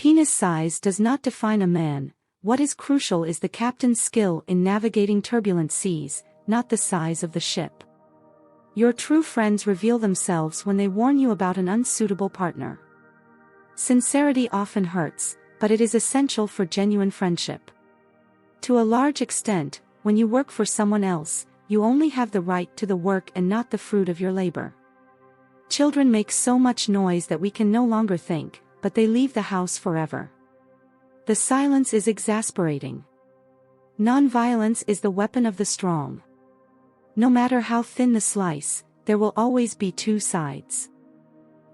Penis size does not define a man. What is crucial is the captain's skill in navigating turbulent seas, not the size of the ship. Your true friends reveal themselves when they warn you about an unsuitable partner. Sincerity often hurts, but it is essential for genuine friendship. To a large extent, when you work for someone else, you only have the right to the work and not the fruit of your labor. Children make so much noise that we can no longer think, but they leave the house forever. The silence is exasperating. Nonviolence is the weapon of the strong. No matter how thin the slice, there will always be two sides.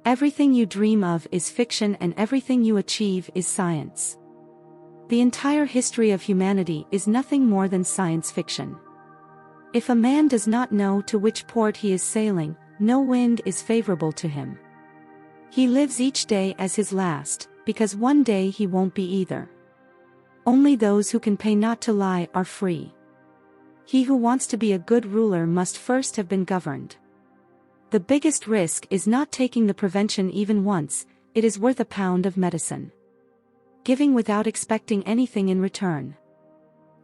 Everything you dream of is fiction and everything you achieve is science. The entire history of humanity is nothing more than science fiction. If a man does not know to which port he is sailing, no wind is favorable to him. He lives each day as his last, because one day he won't be either. Only those who can pay not to lie are free. He who wants to be a good ruler must first have been governed. The biggest risk is not taking the prevention even once, it is worth a pound of medicine. Giving without expecting anything in return.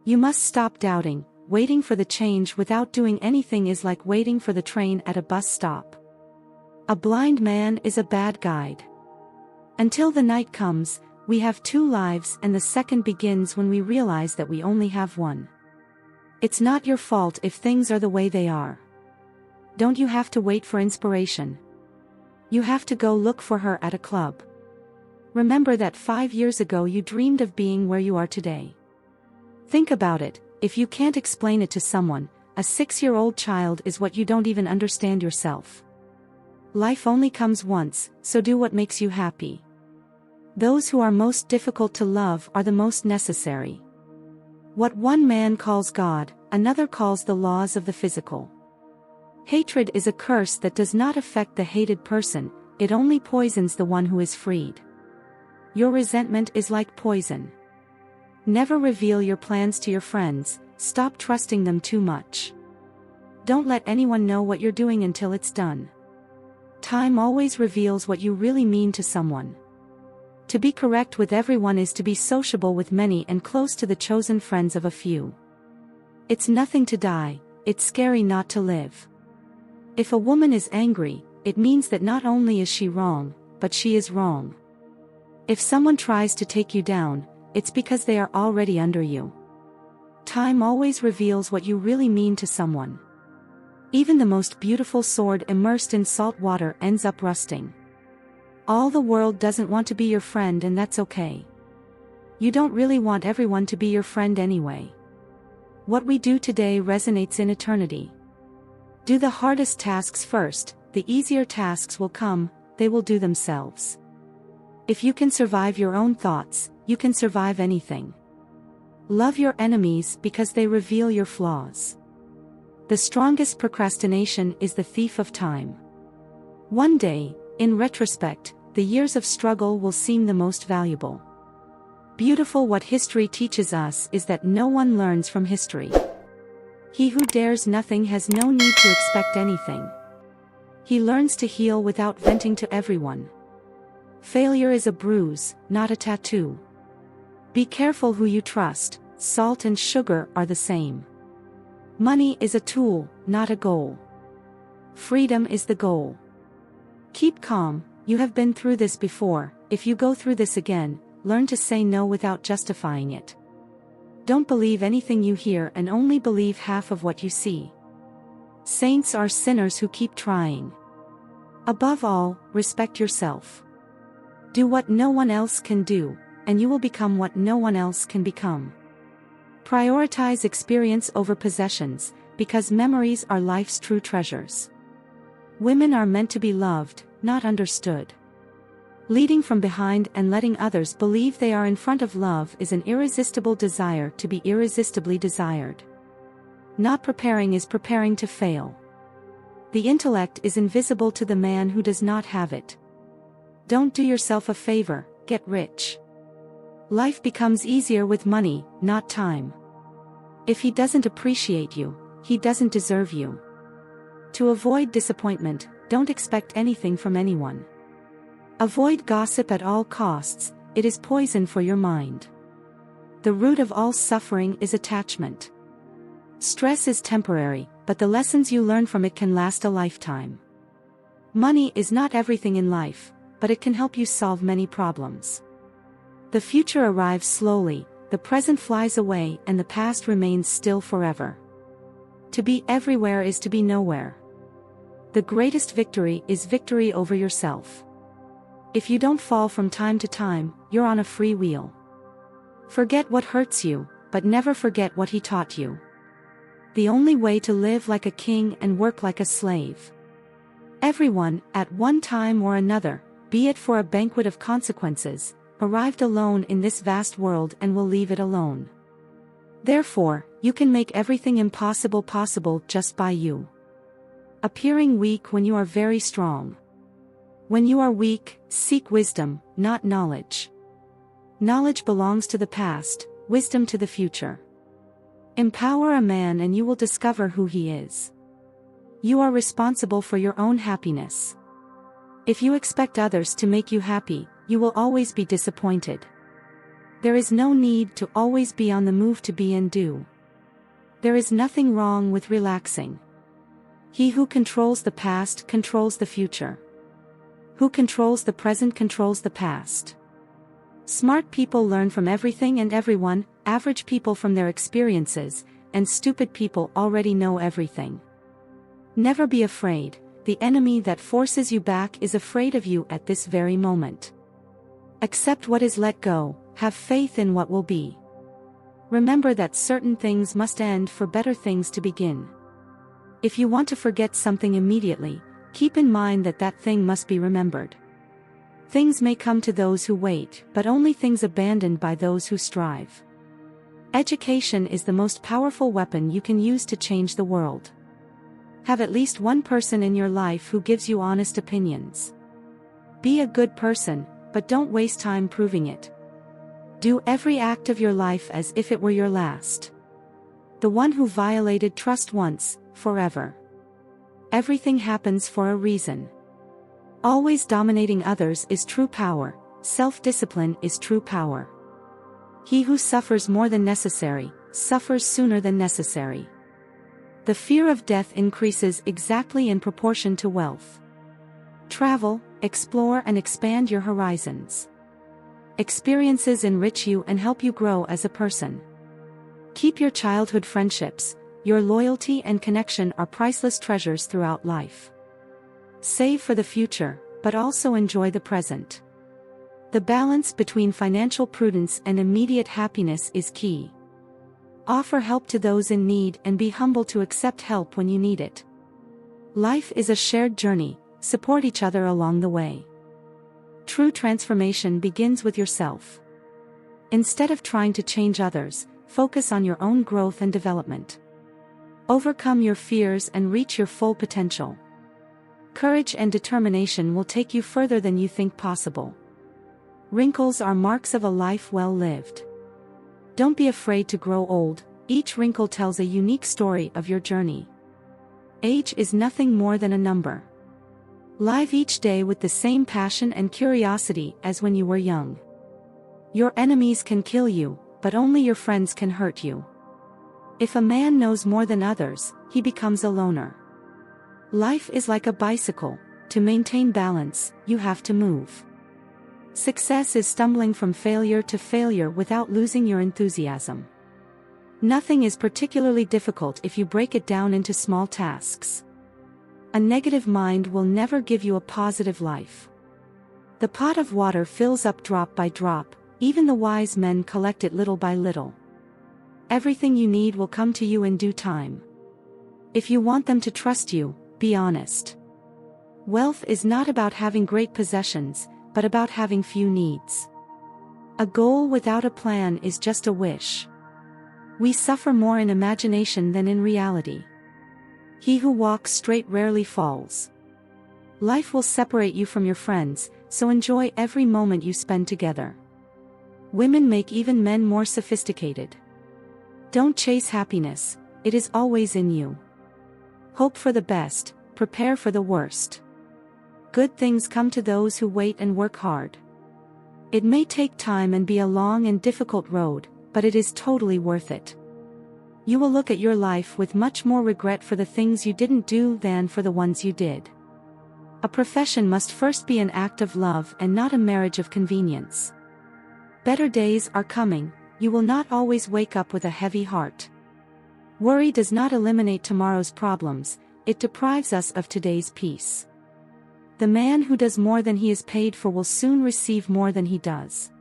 You must stop doubting. Waiting for the change without doing anything is like waiting for the train at a bus stop. A blind man is a bad guide. Until the night comes, we have two lives and the second begins when we realize that we only have one. It's not your fault if things are the way they are. Don't you have to wait for inspiration? You have to go look for her at a club. Remember that 5 years ago you dreamed of being where you are today. Think about it. If you can't explain it to someone, a 6-year-old child is what you don't even understand yourself. Life only comes once, so do what makes you happy. Those who are most difficult to love are the most necessary. What one man calls God, another calls the laws of the physical. Hatred is a curse that does not affect the hated person, it only poisons the one who is freed. Your resentment is like poison. Never reveal your plans to your friends, stop trusting them too much. Don't let anyone know what you're doing until it's done. Time always reveals what you really mean to someone. To be correct with everyone is to be sociable with many and close to the chosen friends of a few. It's nothing to die, it's scary not to live. If a woman is angry, it means that not only is she wrong, but she is wrong. If someone tries to take you down, it's because they are already under you. Time always reveals what you really mean to someone. Even the most beautiful sword immersed in salt water ends up rusting. All the world doesn't want to be your friend and that's okay. You don't really want everyone to be your friend anyway. What we do today resonates in eternity. Do the hardest tasks first, the easier tasks will come, they will do themselves. If you can survive your own thoughts, you can survive anything. Love your enemies because they reveal your flaws. The strongest procrastination is the thief of time. One day, in retrospect, the years of struggle will seem the most valuable. Beautiful what history teaches us is that no one learns from history. He who dares nothing has no need to expect anything. He learns to heal without venting to everyone. Failure is a bruise, not a tattoo. Be careful who you trust, salt and sugar are the same. Money is a tool, not a goal. Freedom is the goal. Keep calm, you have been through this before, if you go through this again, learn to say no without justifying it. Don't believe anything you hear and only believe half of what you see. Saints are sinners who keep trying. Above all, respect yourself. Do what no one else can do, and you will become what no one else can become. Prioritize experience over possessions, because memories are life's true treasures. Women are meant to be loved, not understood. Leading from behind and letting others believe they are in front of love is an irresistible desire to be irresistibly desired. Not preparing is preparing to fail. The intellect is invisible to the man who does not have it. Don't do yourself a favor, get rich. Life becomes easier with money, not time. If he doesn't appreciate you, he doesn't deserve you. To avoid disappointment, don't expect anything from anyone. Avoid gossip at all costs, it is poison for your mind. The root of all suffering is attachment. Stress is temporary, but the lessons you learn from it can last a lifetime. Money is not everything in life, but it can help you solve many problems. The future arrives slowly, the present flies away, and the past remains still forever. To be everywhere is to be nowhere. The greatest victory is victory over yourself. If you don't fall from time to time, you're on a free wheel. Forget what hurts you, but never forget what he taught you. The only way to live like a king and work like a slave. Everyone, at one time or another, be it for a banquet of consequences, arrived alone in this vast world and will leave it alone. Therefore, you can make everything impossible possible just by you. Appearing weak when you are very strong. When you are weak, seek wisdom, not knowledge. Knowledge belongs to the past, wisdom to the future. Empower a man and you will discover who he is. You are responsible for your own happiness. If you expect others to make you happy, you will always be disappointed. There is no need to always be on the move to be and do. There is nothing wrong with relaxing. He who controls the past controls the future. Who controls the present controls the past. Smart people learn from everything and everyone, average people from their experiences, and stupid people already know everything. Never be afraid, the enemy that forces you back is afraid of you at this very moment. Accept what is let go, have faith in what will be. Remember that certain things must end for better things to begin. If you want to forget something immediately, keep in mind that that thing must be remembered. Things may come to those who wait, but only things abandoned by those who strive. Education is the most powerful weapon you can use to change the world. Have at least one person in your life who gives you honest opinions. Be a good person, but don't waste time proving it. Do every act of your life as if it were your last. The one who violated trust once, forever. Everything happens for a reason. Always dominating others is true power, self-discipline is true power. He who suffers more than necessary, suffers sooner than necessary. The fear of death increases exactly in proportion to wealth. Travel, explore and expand your horizons. Experiences enrich you and help you grow as a person. Keep your childhood friendships, your loyalty and connection are priceless treasures throughout life. Save for the future, but also enjoy the present. The balance between financial prudence and immediate happiness is key. Offer help to those in need and be humble to accept help when you need it. Life is a shared journey, support each other along the way. True transformation begins with yourself. Instead of trying to change others, focus on your own growth and development. Overcome your fears and reach your full potential. Courage and determination will take you further than you think possible. Wrinkles are marks of a life well lived. Don't be afraid to grow old, each wrinkle tells a unique story of your journey. Age is nothing more than a number. Live each day with the same passion and curiosity as when you were young. Your enemies can kill you, but only your friends can hurt you. If a man knows more than others, he becomes a loner. Life is like a bicycle, to maintain balance, you have to move. Success is stumbling from failure to failure without losing your enthusiasm. Nothing is particularly difficult if you break it down into small tasks. A negative mind will never give you a positive life. The pot of water fills up drop by drop, even the wise men collect it little by little. Everything you need will come to you in due time. If you want them to trust you, be honest. Wealth is not about having great possessions, but about having few needs. A goal without a plan is just a wish. We suffer more in imagination than in reality. He who walks straight rarely falls. Life will separate you from your friends, so enjoy every moment you spend together. Women make even men more sophisticated. Don't chase happiness, it is always in you. Hope for the best, prepare for the worst. Good things come to those who wait and work hard. It may take time and be a long and difficult road, but it is totally worth it. You will look at your life with much more regret for the things you didn't do than for the ones you did. A profession must first be an act of love and not a marriage of convenience. Better days are coming, you will not always wake up with a heavy heart. Worry does not eliminate tomorrow's problems, it deprives us of today's peace. The man who does more than he is paid for will soon receive more than he does.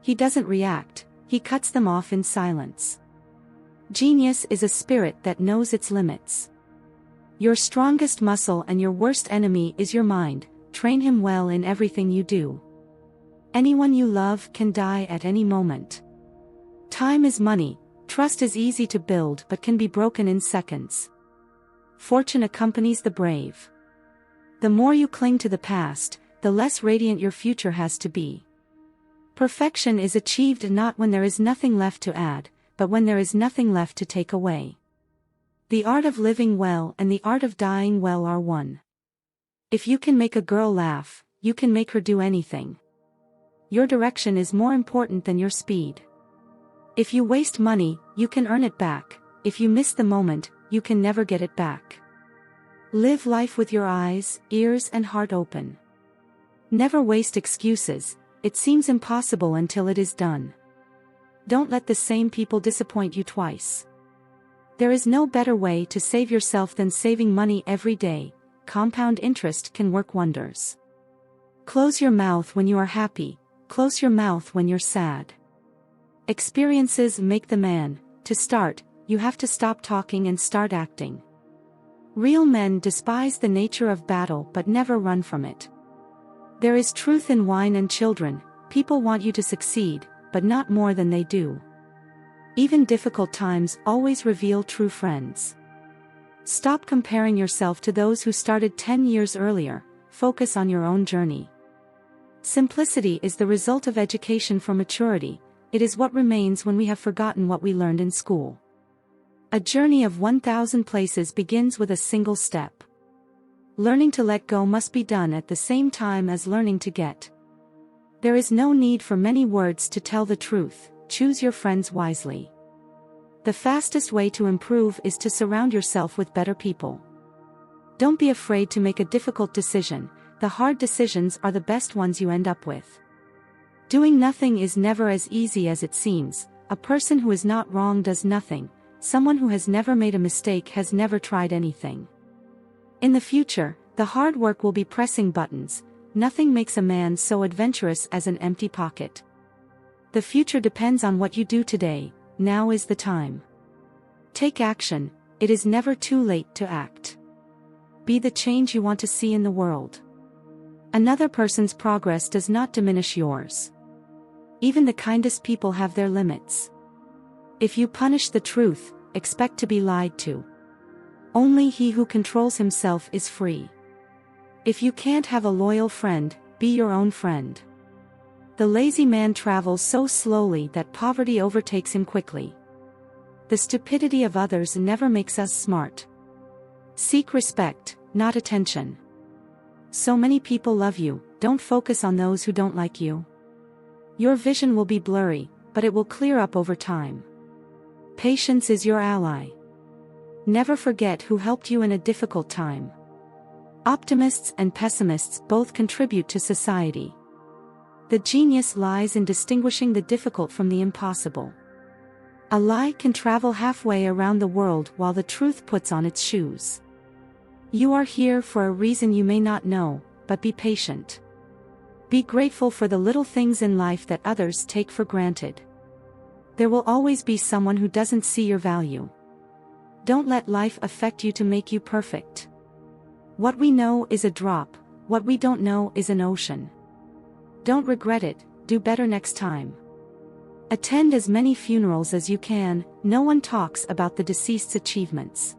He doesn't react, he cuts them off in silence. Genius is a spirit that knows its limits. Your strongest muscle and your worst enemy is your mind, train him well in everything you do. Anyone you love can die at any moment. Time is money, trust is easy to build but can be broken in seconds. Fortune accompanies the brave. The more you cling to the past, the less radiant your future has to be. Perfection is achieved not when there is nothing left to add, but when there is nothing left to take away. The art of living well and the art of dying well are one. If you can make a girl laugh, you can make her do anything. Your direction is more important than your speed. If you waste money, you can earn it back. If you miss the moment, you can never get it back. Live life with your eyes, ears and heart open. Never waste excuses, it seems impossible until it is done. Don't let the same people disappoint you twice. There is no better way to save yourself than saving money every day. Compound interest can work wonders. Close your mouth when you are happy, close your mouth when you're sad. Experiences make the man. To start, you have to stop talking and start acting. Real men despise the nature of battle but never run from it. There is truth in wine and children, people want you to succeed, but not more than they do. Even difficult times always reveal true friends. Stop comparing yourself to those who started 10 years earlier, focus on your own journey. Simplicity is the result of education for maturity, it is what remains when we have forgotten what we learned in school. A journey of 1,000 places begins with a single step. Learning to let go must be done at the same time as learning to get. There is no need for many words to tell the truth, choose your friends wisely. The fastest way to improve is to surround yourself with better people. Don't be afraid to make a difficult decision, the hard decisions are the best ones you end up with. Doing nothing is never as easy as it seems, a person who is not wrong does nothing. Someone who has never made a mistake has never tried anything. In the future, the hard work will be pressing buttons, nothing makes a man so adventurous as an empty pocket. The future depends on what you do today, now is the time. Take action, it is never too late to act. Be the change you want to see in the world. Another person's progress does not diminish yours. Even the kindest people have their limits. If you punish the truth, expect to be lied to. Only he who controls himself is free. If you can't have a loyal friend, be your own friend. The lazy man travels so slowly that poverty overtakes him quickly. The stupidity of others never makes us smart. Seek respect, not attention. So many people love you, don't focus on those who don't like you. Your vision will be blurry, but it will clear up over time. Patience is your ally. Never forget who helped you in a difficult time. Optimists and pessimists both contribute to society. The genius lies in distinguishing the difficult from the impossible. A lie can travel halfway around the world while the truth puts on its shoes. You are here for a reason you may not know, but be patient. Be grateful for the little things in life that others take for granted. There will always be someone who doesn't see your value. Don't let life affect you to make you perfect. What we know is a drop, what we don't know is an ocean. Don't regret it, do better next time. Attend as many funerals as you can, no one talks about the deceased's achievements.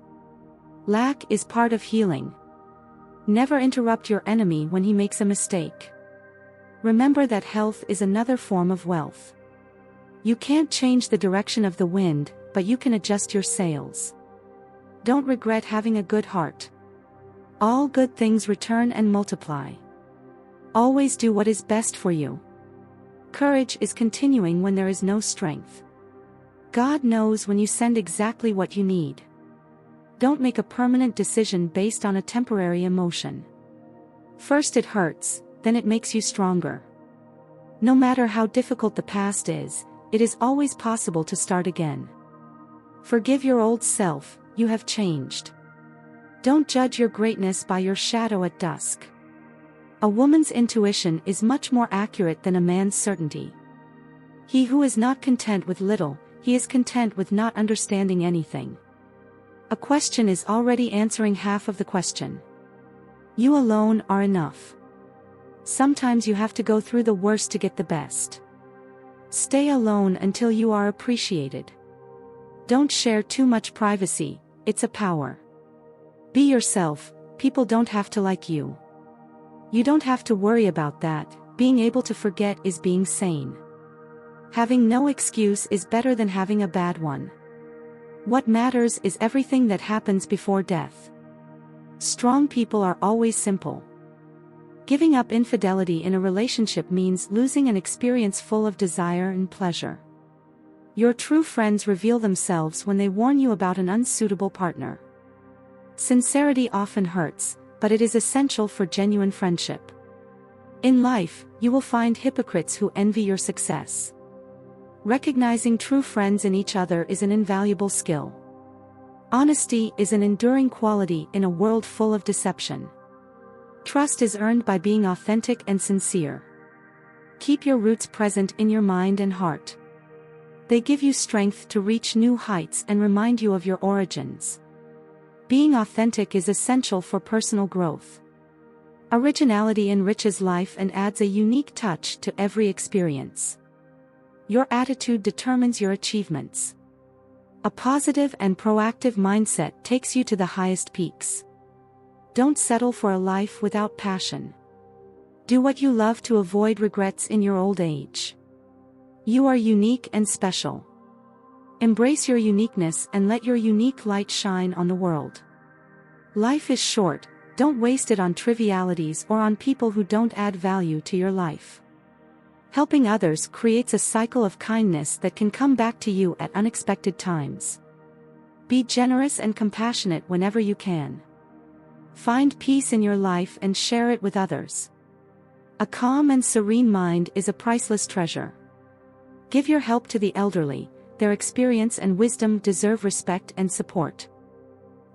Lack is part of healing. Never interrupt your enemy when he makes a mistake. Remember that health is another form of wealth. You can't change the direction of the wind, but you can adjust your sails. Don't regret having a good heart. All good things return and multiply. Always do what is best for you. Courage is continuing when there is no strength. God knows when you send exactly what you need. Don't make a permanent decision based on a temporary emotion. First it hurts, then it makes you stronger. No matter how difficult the past is, it is always possible to start again. Forgive your old self, you have changed. Don't judge your greatness by your shadow at dusk. A woman's intuition is much more accurate than a man's certainty. He who is not content with little, he is content with not understanding anything. A question is already answering half of the question. You alone are enough. Sometimes you have to go through the worst to get the best. Stay alone until you are appreciated. Don't share too much privacy, it's a power. Be yourself, people don't have to like you. You don't have to worry about that, being able to forget is being sane. Having no excuse is better than having a bad one. What matters is everything that happens before death. Strong people are always simple. Giving up infidelity in a relationship means losing an experience full of desire and pleasure. Your true friends reveal themselves when they warn you about an unsuitable partner. Sincerity often hurts, but it is essential for genuine friendship. In life, you will find hypocrites who envy your success. Recognizing true friends in each other is an invaluable skill. Honesty is an enduring quality in a world full of deception. Trust is earned by being authentic and sincere. Keep your roots present in your mind and heart. They give you strength to reach new heights and remind you of your origins. Being authentic is essential for personal growth. Originality enriches life and adds a unique touch to every experience. Your attitude determines your achievements. A positive and proactive mindset takes you to the highest peaks. Don't settle for a life without passion. Do what you love to avoid regrets in your old age. You are unique and special. Embrace your uniqueness and let your unique light shine on the world. Life is short, don't waste it on trivialities or on people who don't add value to your life. Helping others creates a cycle of kindness that can come back to you at unexpected times. Be generous and compassionate whenever you can. Find peace in your life and share it with others. A calm and serene mind is a priceless treasure. Give your help to the elderly, their experience and wisdom deserve respect and support.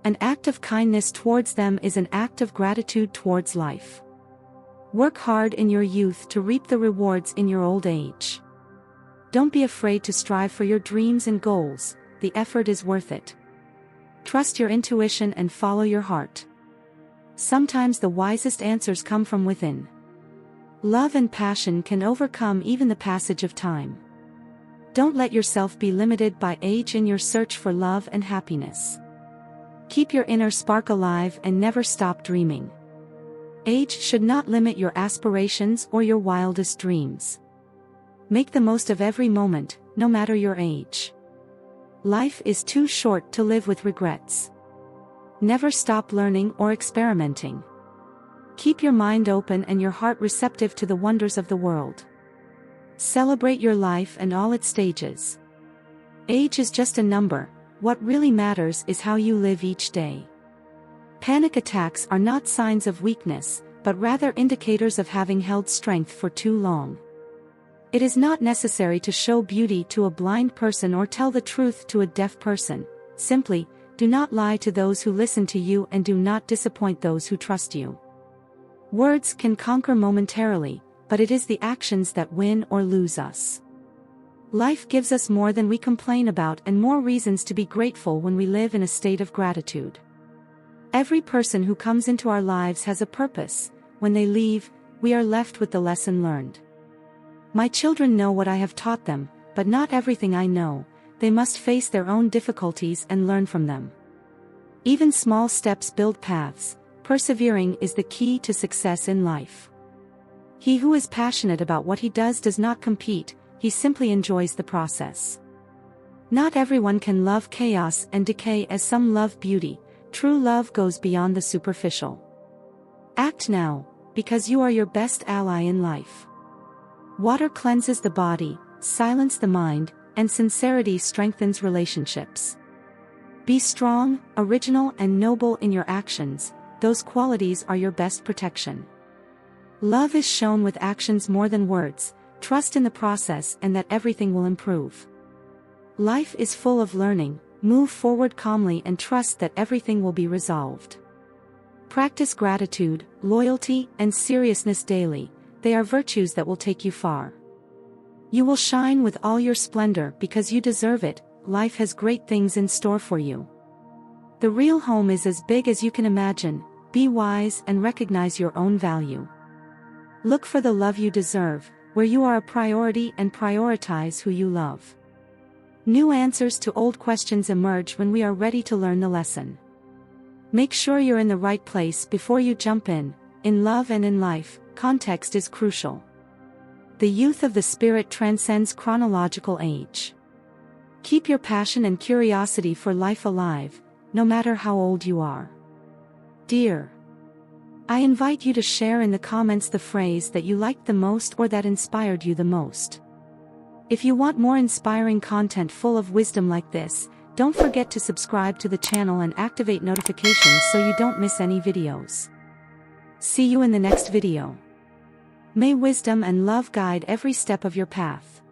An act of kindness towards them is an act of gratitude towards life. Work hard in your youth to reap the rewards in your old age. Don't be afraid to strive for your dreams and goals, the effort is worth it. Trust your intuition and follow your heart. Sometimes the wisest answers come from within. Love and passion can overcome even the passage of time. Don't let yourself be limited by age in your search for love and happiness. Keep your inner spark alive and never stop dreaming. Age should not limit your aspirations or your wildest dreams. Make the most of every moment, no matter your age. Life is too short to live with regrets. Never stop learning or experimenting. Keep your mind open and your heart receptive to the wonders of the world. Celebrate your life and all its stages. Age is just a number, what really matters is how you live each day. Panic attacks are not signs of weakness, but rather indicators of having held strength for too long. It is not necessary to show beauty to a blind person or tell the truth to a deaf person. Simply, do not lie to those who listen to you and do not disappoint those who trust you. Words can conquer momentarily, but it is the actions that win or lose us. Life gives us more than we complain about and more reasons to be grateful when we live in a state of gratitude. Every person who comes into our lives has a purpose. When they leave, we are left with the lesson learned. My children know what I have taught them, but not everything I know. They must face their own difficulties and learn from them. Even small steps build paths. Persevering is the key to success in life. He who is passionate about what he does not compete, he simply enjoys the process. Not everyone can love chaos and decay as some love beauty. True love goes beyond the superficial. Act now, because you are your best ally in life. Water cleanses the body, silences the mind, and sincerity strengthens relationships. Be strong, original, and noble in your actions. Those qualities are your best protection. Love is shown with actions more than words. Trust in the process and that everything will improve. Life is full of learning. Move forward calmly and trust that everything will be resolved. Practice gratitude, loyalty, and seriousness daily. They are virtues that will take you far. You will shine with all your splendor because you deserve it. Life has great things in store for you. The real home is as big as you can imagine. Be wise and recognize your own value. Look for the love you deserve, where you are a priority, and prioritize who you love. New answers to old questions emerge when we are ready to learn the lesson. Make sure you're in the right place before you jump in. In love and in life, context is crucial. The youth of the spirit transcends chronological age. Keep your passion and curiosity for life alive, no matter how old you are. Dear, I invite you to share in the comments the phrase that you liked the most or that inspired you the most. If you want more inspiring content full of wisdom like this, don't forget to subscribe to the channel and activate notifications so you don't miss any videos. See you in the next video. May wisdom and love guide every step of your path.